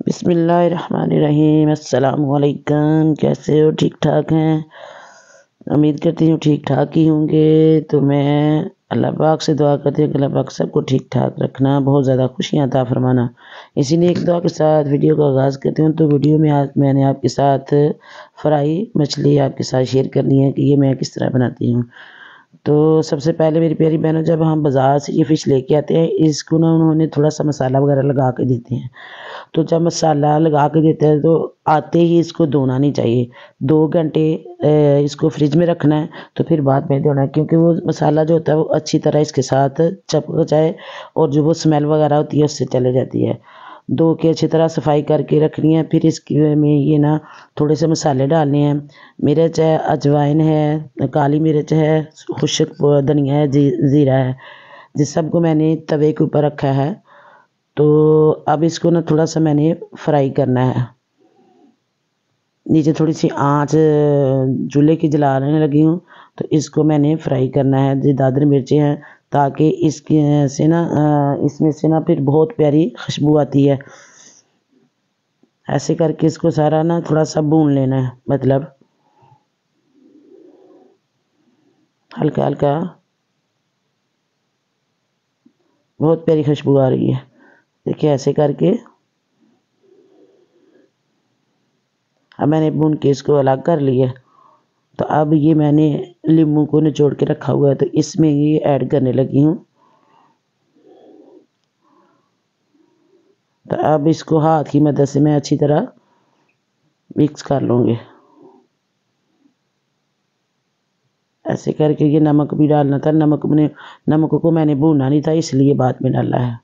बिस्मिल्लाहिर्रहमानिर्रहीम। अस्सलामुअलैकुम। कैसे हो? ठीक ठाक हैं? उम्मीद करती हूँ ठीक ठाक ही होंगे। तो मैं अल्लाह पाक से दुआ करती हूँ कि अल्लाह पाक सबको ठीक ठाक रखना, बहुत ज़्यादा खुशियाँ अता फरमाना। इसीलिए एक दुआ के साथ वीडियो का आगाज़ करती हूँ। तो वीडियो में आज मैंने आपके साथ फ्राई मछली आपके साथ शेयर करनी है कि ये मैं किस तरह बनाती हूँ। तो सबसे पहले मेरी प्यारी बहनों, जब हम बाज़ार से ये फ़िश लेके आते हैं, इसको ना उन्होंने थोड़ा सा मसाला वगैरह लगा के देते हैं। तो जब मसाला लगा के देते हैं तो आते ही इसको धोना नहीं चाहिए। 2 घंटे इसको फ्रिज में रखना है, तो फिर बाद में धोना है, क्योंकि वो मसाला जो होता है वो अच्छी तरह इसके साथ चिपक जाए और जो वो स्मेल वगैरह होती है उससे चले जाती है। धो के अच्छी तरह सफाई करके रखनी है। फिर इसके में ये ना थोड़े से मसाले डालने हैं। मिर्च है, अजवाइन है, काली मिर्च है, खुश्क धनिया है, ज़ीरा है। जिस सबको मैंने तवे के ऊपर रखा है। तो अब इसको ना थोड़ा सा मैंने फ्राई करना है। नीचे थोड़ी सी आंच चूल्हे की जलाने लगी हूँ, तो इसको मैंने फ्राई करना है। जो दादर मिर्चें हैं, ताकि इसके से ना इसमें से ना फिर बहुत प्यारी खुशबू आती है। ऐसे करके इसको सारा ना थोड़ा सा भून लेना है, मतलब हल्का हल्का। बहुत प्यारी खुशबू आ रही है, देखिए ऐसे करके। अब मैंने भून के इसको अलग कर लिया। तो अब ये मैंने नींबू को निचोड़ के रखा हुआ है, तो इसमें ये ऐड करने लगी हूँ। तो अब इसको हाथ की मदद से मैं अच्छी तरह मिक्स कर लूँगी। ऐसे करके ये नमक भी डालना था। नमक को मैंने भूना नहीं था, इसलिए बाद में डाला है।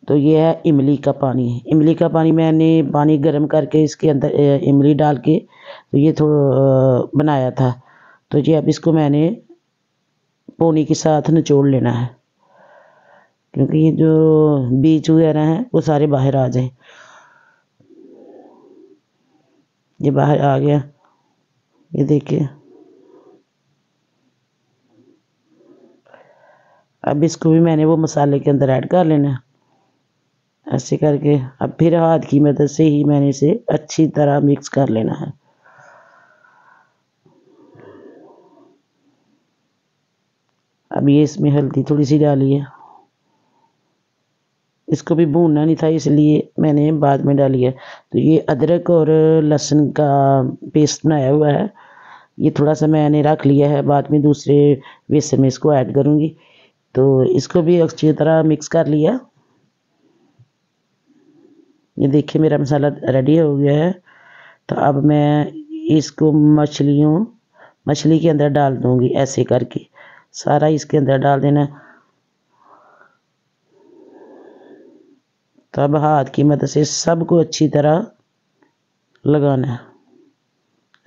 तो ये है इमली का पानी। इमली का पानी मैंने पानी गर्म करके इसके अंदर इमली डाल के तो ये थोड़ा बनाया था। तो ये अब इसको मैंने पानी के साथ निचोड़ लेना है, क्योंकि ये जो बीज वगैरह हैं वो सारे बाहर आ जाए। ये बाहर आ गया, ये देखिए। अब इसको भी मैंने वो मसाले के अंदर ऐड कर लेना है। ऐसे करके अब फिर हाथ की मदद से ही मैंने इसे अच्छी तरह मिक्स कर लेना है। अब ये इसमें हल्दी थोड़ी सी डाली है। इसको भी भूनना नहीं था, इसलिए मैंने बाद में डाली है। तो ये अदरक और लहसुन का पेस्ट बनाया हुआ है, ये थोड़ा सा मैंने रख लिया है। बाद में दूसरे बेसन में इसको ऐड करूँगी। तो इसको भी अच्छी तरह मिक्स कर लिया। ये देखिए मेरा मसाला रेडी हो गया है। तो अब मैं इसको मछली के अंदर डाल दूँगी। ऐसे करके सारा इसके अंदर डाल देना। तब हाथ की मदद से सबको अच्छी तरह लगाना है।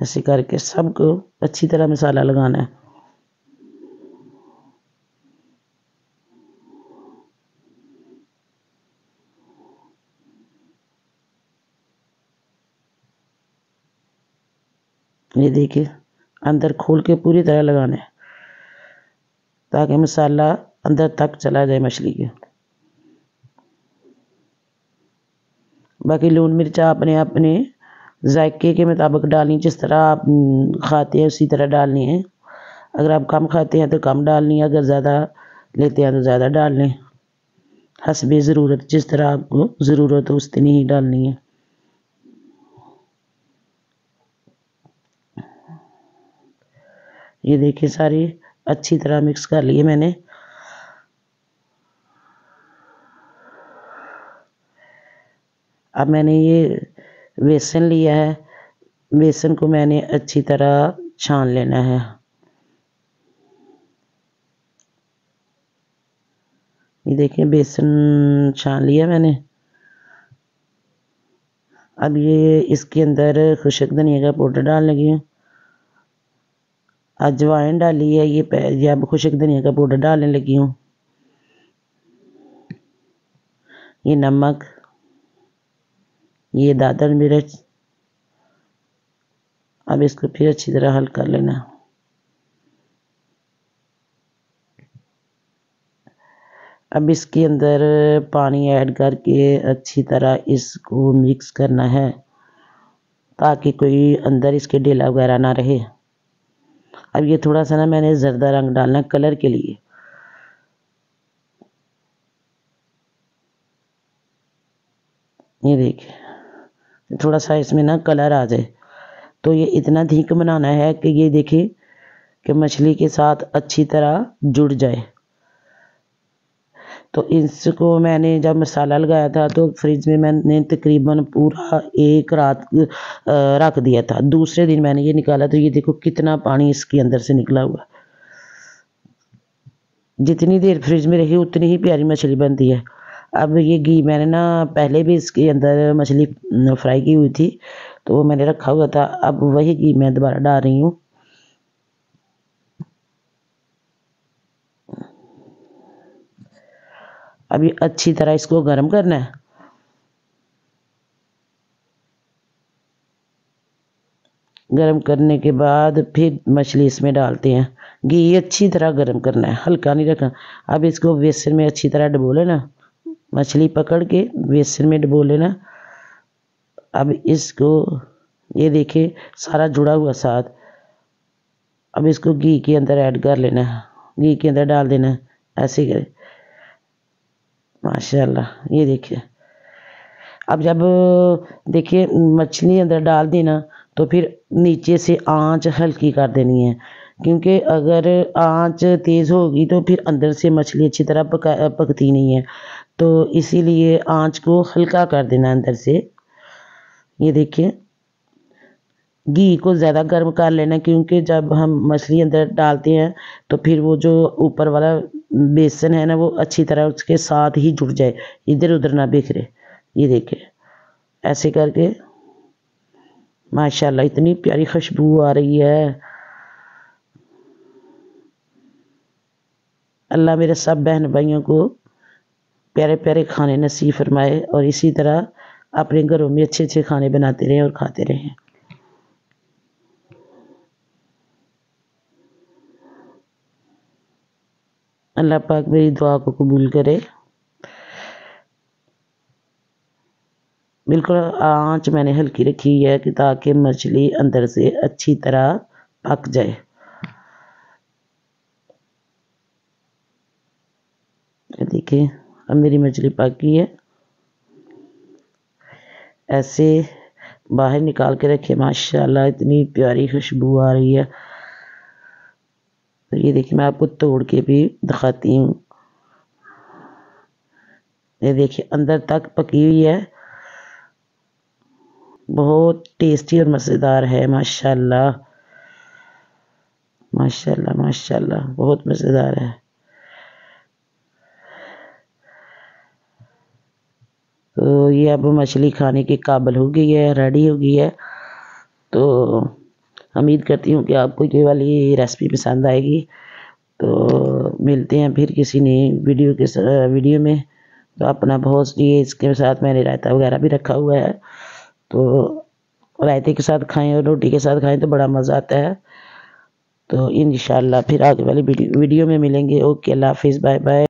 ऐसे करके सबको अच्छी तरह मसाला लगाना है। ये देखिए अंदर खोल के पूरी तरह लगाना है, ताकि मसाला अंदर तक चला जाए मछली के। बाकी लून मिर्च आपने अपने जायके के मुताबिक डालनी, जिस तरह आप खाते हैं उसी तरह डालनी है। अगर आप कम खाते हैं तो कम डालनी है, अगर ज़्यादा लेते हैं तो ज़्यादा डाल लें। हस्बे ज़रूरत, जिस तरह आपको ज़रूरत हो उतनी ही डालनी है। ये देखिए सारी अच्छी तरह मिक्स कर लिए मैंने। अब मैंने ये बेसन लिया है, बेसन को मैंने अच्छी तरह छान लेना है। ये देखिए बेसन छान लिया मैंने। अब ये इसके अंदर खुशक धनिया का पाउडर डाल लगी हूँ। अजवाइन डाली है, ये अब खुशक धनिया का पाउडर डालने लगी हूँ। ये नमक, ये दादर मिर्च। अब इसको फिर अच्छी तरह हल कर लेना। अब इसके अंदर पानी ऐड करके अच्छी तरह इसको मिक्स करना है ताकि कोई अंदर इसके ढेला वगैरह ना रहे। अब ये थोड़ा सा ना मैंने जर्दा रंग डालना कलर के लिए। ये देखिए थोड़ा सा इसमें ना कलर आ जाए, तो ये इतना थिक बनाना है कि ये देखिए कि मछली के साथ अच्छी तरह जुड़ जाए। तो इसको मैंने जब मसाला लगाया था तो फ्रिज में मैंने तकरीबन पूरा एक रात रख दिया था। दूसरे दिन मैंने ये निकाला तो ये देखो कितना पानी इसके अंदर से निकला हुआ। जितनी देर फ्रिज में रही उतनी ही प्यारी मछली बनती है। अब ये घी मैंने ना पहले भी इसके अंदर मछली फ्राई की हुई थी तो वो मैंने रखा हुआ था। अब वही घी मैं दोबारा डाल रही हूँ। अभी अच्छी तरह इसको गर्म करना है। गर्म करने के बाद फिर मछली इसमें डालते हैं। घी अच्छी तरह गर्म करना है, हल्का नहीं रखना। अब इसको बेसन में अच्छी तरह डुबो लेना, मछली पकड़ के बेसन में डुबो लेना। अब इसको ये देखिए सारा जुड़ा हुआ साथ। अब इसको घी के अंदर ऐड कर लेना है, घी के अंदर डाल देना है, ऐसे करें। माशाल्लाह ये देखिए। अब जब देखिए मछली अंदर डाल देना तो फिर नीचे से आंच हल्की कर देनी है, क्योंकि अगर आंच तेज़ होगी तो फिर अंदर से मछली अच्छी तरह पकती नहीं है। तो इसीलिए आंच को हल्का कर देना अंदर से। ये देखिए घी को ज़्यादा गर्म कर लेना, क्योंकि जब हम मछली अंदर डालते हैं तो फिर वो जो ऊपर वाला बेसन है ना वो अच्छी तरह उसके साथ ही जुड़ जाए, इधर उधर ना बिखरे। ये देखिए ऐसे करके माशाल्लाह इतनी प्यारी खुशबू आ रही है। अल्लाह मेरे सब बहन भाइयों को प्यारे प्यारे खाने नसीब फरमाए और इसी तरह अपने घरों में अच्छे अच्छे खाने बनाते रहें और खाते रहें। अल्लाह पाक मेरी दुआ को कबूल करे। बिल्कुल आंच मैंने हल्की रखी है कि ताकि मछली अंदर से अच्छी तरह पक जाए। देखिए अब मेरी मछली पक गई है। ऐसे बाहर निकाल के रखे, माशाल्लाह इतनी प्यारी खुशबू आ रही है। तो ये देखिए मैं आपको तोड़ के भी दिखाती हूँ। ये देखिए अंदर तक पकी हुई है, बहुत टेस्टी और मज़ेदार है। माशाल्लाह माशाल्लाह माशाल्लाह बहुत मज़ेदार है। तो ये अब मछली खाने के काबिल हो गई है, रेडी हो गई है। तो उम्मीद करती हूँ कि आपको ये वाली रेसिपी पसंद आएगी। तो मिलते हैं फिर किसी नई वीडियो में। तो अपना बहुत ये इसके साथ मैंने रायता वगैरह भी रखा हुआ है, तो रायते के साथ खाएं और रोटी के साथ खाएं तो बड़ा मज़ा आता है। तो इंशाल्लाह फिर आगे वाली वीडियो में मिलेंगे। ओके अल्लाह हाफिज़, बाय बाय।